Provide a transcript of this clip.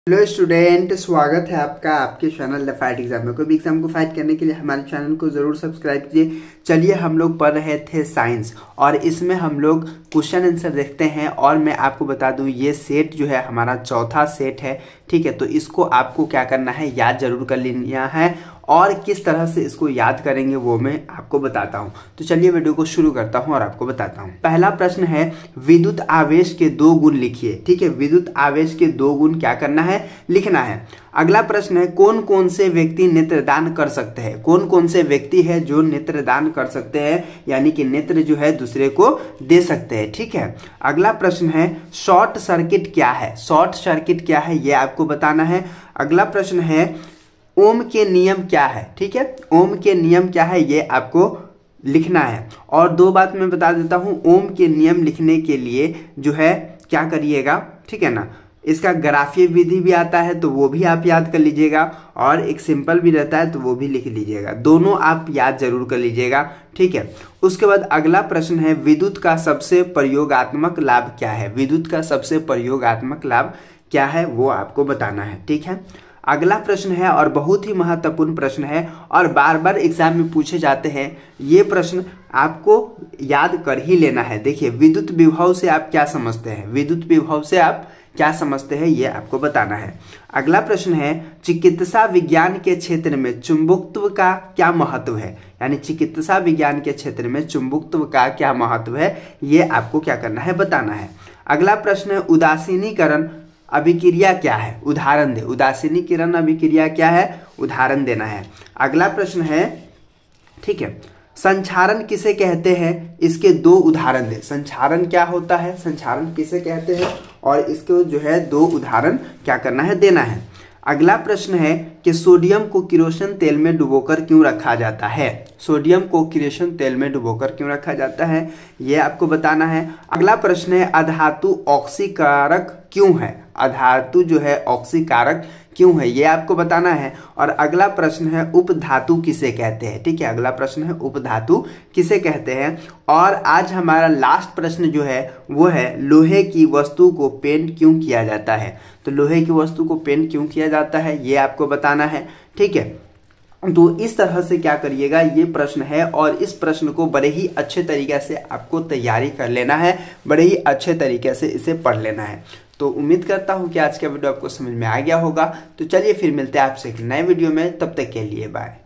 Hello student, स्वागत है आपका आपके चैनल द फाइट एग्जाम में। कोई भी एग्जाम को फाइट करने के लिए हमारे चैनल को जरूर सब्सक्राइब कीजिए। चलिए, हम लोग पढ़ रहे थे साइंस और इसमें हम लोग क्वेश्चन आंसर देखते हैं। और मैं आपको बता दूं, ये सेट जो है हमारा चौथा सेट है, ठीक है। तो इसको आपको क्या करना है, याद जरूर कर लेना है और किस तरह से इसको याद करेंगे वो मैं आपको बताता हूं। तो चलिए वीडियो को शुरू करता हूं और आपको बताता हूं। पहला प्रश्न है, विद्युत आवेश के दो गुण लिखिए। ठीक है, विद्युत आवेश के दो गुण क्या करना है, लिखना है। अगला प्रश्न है, कौन कौन से व्यक्ति नेत्रदान कर सकते हैं। कौन कौन से व्यक्ति है जो नेत्रदान कर सकते हैं, यानी कि नेत्र जो है दूसरे को दे सकते हैं। ठीक है। अगला प्रश्न है, शॉर्ट सर्किट क्या है। शॉर्ट सर्किट क्या है ये आपको बताना है। अगला प्रश्न है, ओम के नियम क्या है। ठीक है, ओम के नियम क्या है ये आपको लिखना है। और दो बात मैं बता देता हूं, ओम के नियम लिखने के लिए जो है क्या करिएगा, ठीक है ना, इसका ग्राफीय विधि भी आता है तो वो भी आप याद कर लीजिएगा, और एक सिंपल भी रहता है तो वो भी लिख लीजिएगा। दोनों आप याद जरूर कर लीजिएगा, ठीक है। उसके बाद अगला प्रश्न है, विद्युत का सबसे प्रयोगात्मक लाभ क्या है। विद्युत का सबसे प्रयोगात्मक लाभ क्या है वो आपको बताना है, ठीक है। अगला प्रश्न है और बहुत ही महत्वपूर्ण प्रश्न है और बार बार एग्जाम में पूछे जाते हैं, ये प्रश्न आपको याद कर ही लेना है। देखिए, विद्युत विभव से आप क्या समझते हैं, विद्युत विभव से आप क्या समझते हैं ये आपको बताना है। अगला प्रश्न है, चिकित्सा विज्ञान के क्षेत्र में चुंबकत्व का क्या महत्व है। यानी चिकित्सा विज्ञान के क्षेत्र में चुंबकत्व का क्या महत्व है ये आपको क्या करना है, बताना है। अगला प्रश्न है, उदासीनीकरण अभिक्रिया क्या है, उदाहरण दे। उदासीनीकरण अभिक्रिया क्या है, उदाहरण देना है। अगला प्रश्न है, ठीक है, संचारण किसे कहते हैं, इसके दो उदाहरण दे। संचारण क्या होता है, संचारण किसे कहते हैं, और इसको जो है दो उदाहरण क्या करना है, देना है। अगला प्रश्न है कि सोडियम को किरोसिन तेल में डुबोकर क्यों रखा जाता है। सोडियम को किरोसिन तेल में डुबोकर क्यों रखा जाता है ये आपको बताना है। अगला प्रश्न है, अधातु ऑक्सीकारक क्यों है। अधातु जो है ऑक्सीकारक क्यों है ये आपको बताना है। और अगला प्रश्न है, उपधातु किसे कहते हैं। ठीक है, अगला प्रश्न है, उपधातु किसे कहते हैं। और आज हमारा लास्ट प्रश्न जो है वो है, लोहे की वस्तु को पेंट क्यों किया जाता है। तो लोहे की वस्तु को पेंट क्यों किया जाता है ये आपको बताना है, ठीक है। तो इस तरह से क्या करिएगा, ये प्रश्न है और इस प्रश्न को बड़े ही अच्छे तरीके से आपको तैयारी कर लेना है, बड़े ही अच्छे तरीके से इसे पढ़ लेना है। तो उम्मीद करता हूं कि आज का वीडियो आपको समझ में आ गया होगा। तो चलिए फिर मिलते हैं आपसे एक नए वीडियो में, तब तक के लिए बाय।